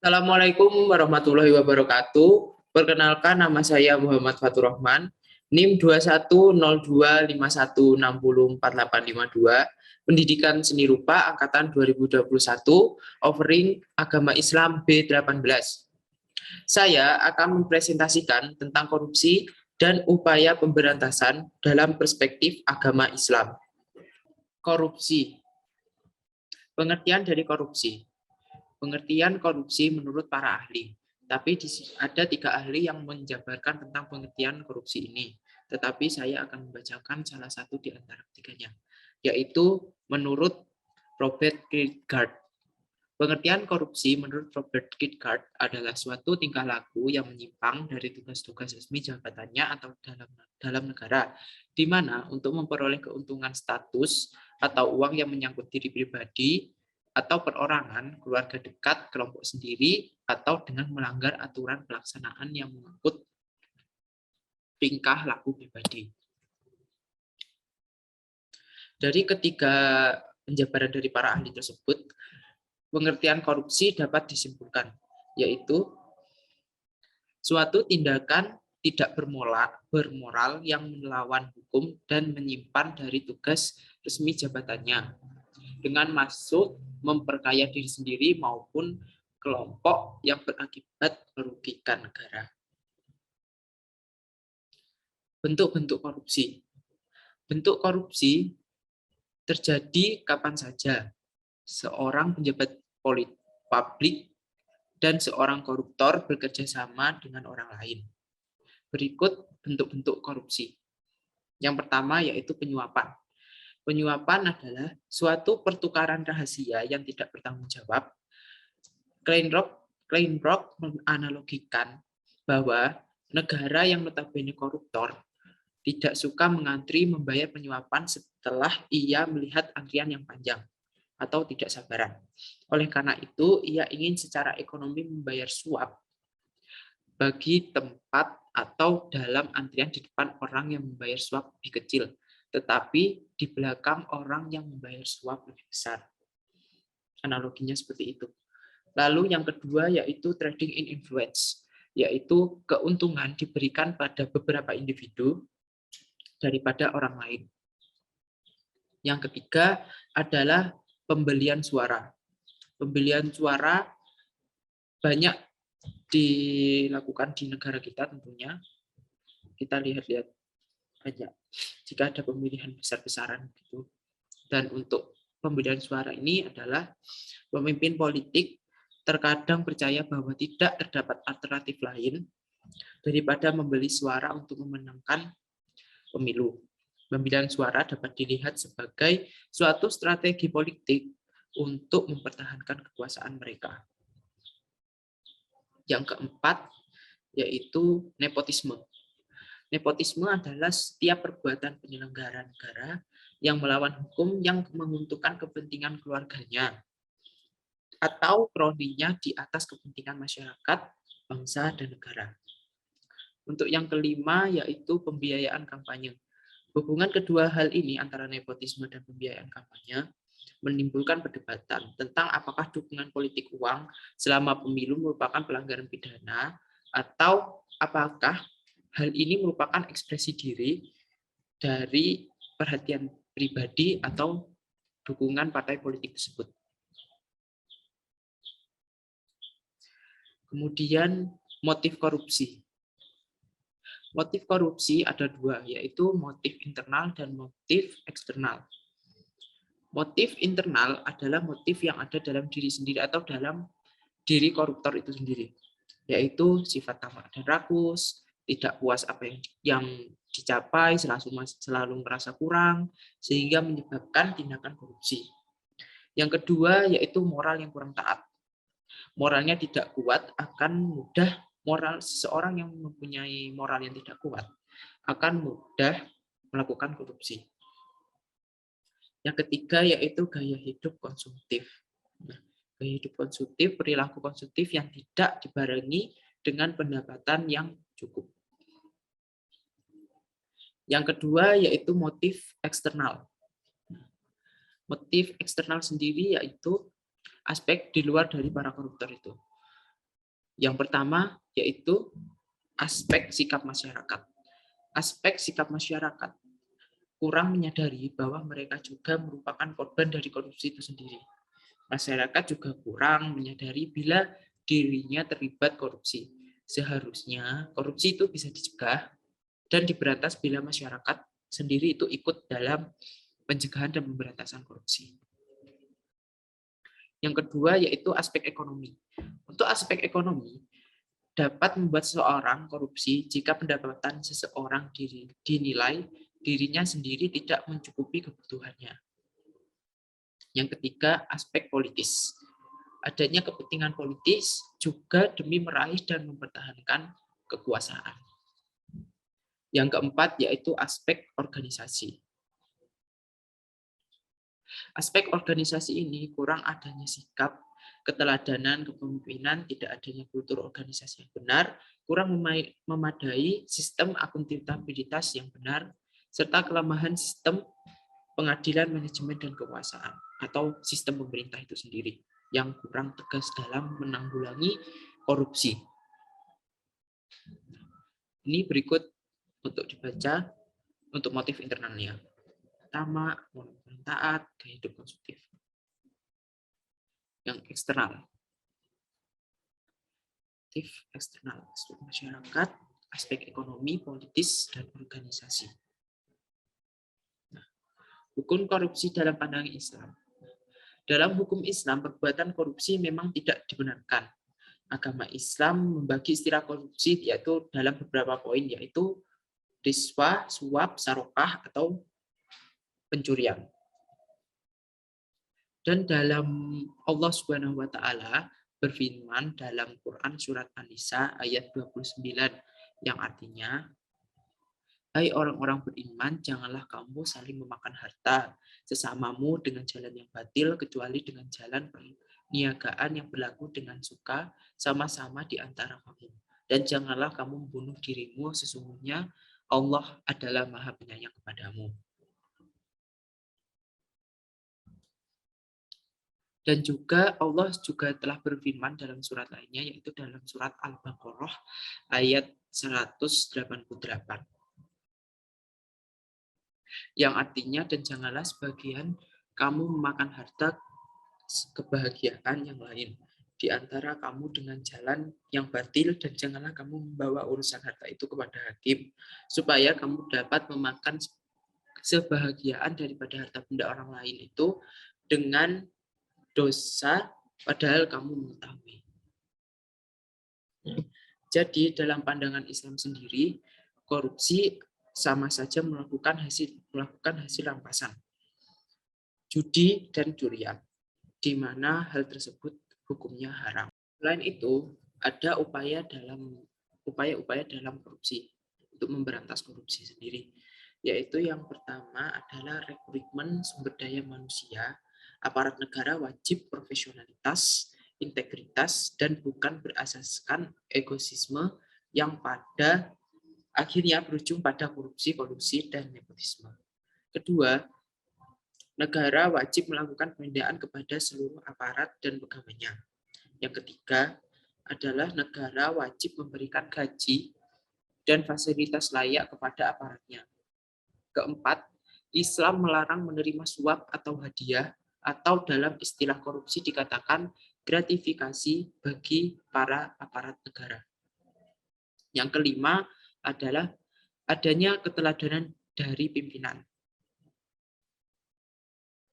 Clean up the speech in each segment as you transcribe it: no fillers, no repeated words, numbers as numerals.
Assalamualaikum warahmatullahi wabarakatuh. Perkenalkan, nama saya Muhammad Fatur Rahman, NIM 210251604852, Pendidikan Seni Rupa Angkatan 2021, offering Agama Islam B18. Saya akan mempresentasikan tentang korupsi dan upaya pemberantasan dalam perspektif agama Islam. Korupsi. Pengertian dari korupsi. Pengertian korupsi menurut para ahli. Tapi ada 3 ahli yang menjabarkan tentang pengertian korupsi ini. Tetapi saya akan membacakan salah satu di antara ketiganya, yaitu menurut Robert Kierkegaard. Pengertian korupsi menurut Robert Kierkegaard adalah suatu tingkah laku yang menyimpang dari tugas-tugas resmi jabatannya atau dalam negara, di mana untuk memperoleh keuntungan status atau uang yang menyangkut diri pribadi atau perorangan, keluarga dekat, kelompok sendiri, atau dengan melanggar aturan pelaksanaan yang mengangkut tingkah laku pribadi. Dari ketiga penjabaran dari para ahli tersebut, pengertian korupsi dapat disimpulkan, yaitu suatu tindakan tidak bermoral yang melawan hukum dan menyimpan dari tugas resmi jabatannya, dengan maksud memperkaya diri sendiri maupun kelompok yang berakibat merugikan negara. Bentuk-bentuk korupsi. Bentuk korupsi terjadi kapan saja seorang pejabat publik dan seorang koruptor bekerja sama dengan orang lain. Berikut bentuk-bentuk korupsi. Yang pertama yaitu penyuapan. Penyuapan adalah suatu pertukaran rahasia yang tidak bertanggung jawab. Kleinrock menganalogikan bahwa negara yang notabene koruptor tidak suka mengantri membayar penyuapan setelah ia melihat antrian yang panjang atau tidak sabaran. Oleh karena itu, ia ingin secara ekonomi membayar suap bagi tempat atau dalam antrian di depan orang yang membayar suap lebih kecil, tetapi di belakang orang yang membayar suap lebih besar. Analoginya seperti itu. Lalu yang kedua yaitu trading in influence, yaitu keuntungan diberikan pada beberapa individu daripada orang lain. Yang ketiga adalah pembelian suara. Pembelian suara banyak dilakukan di negara kita tentunya. Kita lihat-lihat aja jika ada pemilihan besar-besaran gitu. Dan untuk pembelian suara ini adalah pemimpin politik terkadang percaya bahwa tidak terdapat alternatif lain daripada membeli suara untuk memenangkan pemilu. Pembelian suara dapat dilihat sebagai suatu strategi politik untuk mempertahankan kekuasaan mereka. Yang keempat yaitu nepotisme. Nepotisme adalah setiap perbuatan penyelenggara negara yang melawan hukum yang menguntungkan kepentingan keluarganya atau kroninya di atas kepentingan masyarakat, bangsa, dan negara. Untuk yang kelima yaitu pembiayaan kampanye. Hubungan kedua hal ini antara nepotisme dan pembiayaan kampanye menimbulkan perdebatan tentang apakah dukungan politik uang selama pemilu merupakan pelanggaran pidana atau apakah hal ini merupakan ekspresi diri dari perhatian pribadi atau dukungan partai politik tersebut. Kemudian motif korupsi. Motif korupsi ada dua, yaitu motif internal dan motif eksternal. Motif internal adalah motif yang ada dalam diri sendiri atau dalam diri koruptor itu sendiri, yaitu sifat tamak dan rakus, tidak puas apa yang dicapai, selalu merasa kurang, sehingga menyebabkan tindakan korupsi. Yang kedua yaitu moral yang kurang taat. Moralnya tidak kuat, akan mudah seseorang yang mempunyai moral yang tidak kuat akan mudah melakukan korupsi. Yang ketiga yaitu gaya hidup konsumtif. Gaya hidup konsumtif, perilaku konsumtif yang tidak dibarengi dengan pendapatan yang cukup. Yang kedua yaitu motif eksternal. Motif eksternal sendiri yaitu aspek di luar dari para koruptor itu. Yang pertama yaitu aspek sikap masyarakat. Aspek sikap masyarakat kurang menyadari bahwa mereka juga merupakan korban dari korupsi itu sendiri. Masyarakat juga kurang menyadari bila dirinya terlibat korupsi. Seharusnya korupsi itu bisa dicegah dan diberantas bila masyarakat sendiri itu ikut dalam pencegahan dan pemberantasan korupsi. Yang kedua yaitu aspek ekonomi. Untuk aspek ekonomi, dapat membuat seseorang korupsi jika pendapatan seseorang dinilai dirinya sendiri tidak mencukupi kebutuhannya. Yang ketiga, aspek politis. Adanya kepentingan politis juga demi meraih dan mempertahankan kekuasaan. Yang keempat, yaitu aspek organisasi. Aspek organisasi ini kurang adanya sikap, keteladanan, kepemimpinan, tidak adanya kultur organisasi yang benar, kurang memadai sistem akuntabilitas yang benar, serta kelemahan sistem pengadilan, manajemen, dan kekuasaan, atau sistem pemerintah itu sendiri, yang kurang tegas dalam menanggulangi korupsi. Ini berikut untuk dibaca untuk motif internalnya. Pertama, orang taat, gaya hidup konsumtif. Yang eksternal. Motif eksternal, aspek masyarakat, aspek ekonomi, politis, dan organisasi. Hukum korupsi dalam pandangan Islam. Dalam hukum Islam, perbuatan korupsi memang tidak dibenarkan. Agama Islam membagi istilah korupsi yaitu dalam beberapa poin, yaitu riswa, suap, sarokah, atau pencurian. Dan dalam Allah Subhanahu wa taala berfirman dalam Quran surat An-Nisa ayat 29 yang artinya, hai orang-orang beriman, janganlah kamu saling memakan harta sesamamu dengan jalan yang batil, kecuali dengan jalan perniagaan yang berlaku dengan suka sama-sama di antara kamu. Dan janganlah kamu membunuh dirimu, sesungguhnya Allah adalah Maha Penyayang kepadamu. Dan juga Allah juga telah berfirman dalam surat lainnya, yaitu dalam surat Al-Baqarah ayat 188. Yang artinya, dan janganlah sebagian kamu memakan harta kebahagiaan yang lain di antara kamu dengan jalan yang batil, dan janganlah kamu membawa urusan harta itu kepada hakim supaya kamu dapat memakan sebahagiaan daripada harta benda orang lain itu dengan dosa padahal kamu mengetahui. Jadi dalam pandangan Islam sendiri, korupsi sama saja melakukan hasil rampasan, judi dan curian, di mana hal tersebut hukumnya haram. Selain itu, ada upaya-upaya dalam korupsi untuk memberantas korupsi sendiri, yaitu yang pertama adalah rekrutmen sumber daya manusia. Aparat negara wajib profesionalitas, integritas, dan bukan berasaskan egoisme yang pada akhirnya berujung pada korupsi, kolusi, dan nepotisme. Kedua, negara wajib melakukan pembinaan kepada seluruh aparat dan pegawainya. Yang ketiga adalah negara wajib memberikan gaji dan fasilitas layak kepada aparatnya. Keempat, Islam melarang menerima suap atau hadiah, atau dalam istilah korupsi dikatakan gratifikasi bagi para aparat negara. Yang kelima adalah adanya keteladanan dari pimpinan.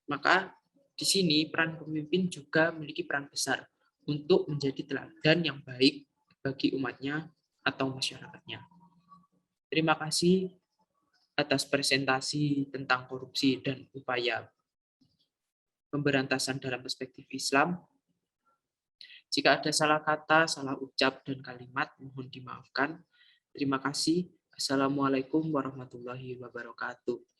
Maka di sini peran pemimpin juga memiliki peran besar untuk menjadi teladan yang baik bagi umatnya atau masyarakatnya. Terima kasih atas presentasi tentang korupsi dan upaya pemberantasan dalam perspektif Islam. Jika ada salah kata, salah ucap, dan kalimat, mohon dimaafkan. Terima kasih. Assalamualaikum warahmatullahi wabarakatuh.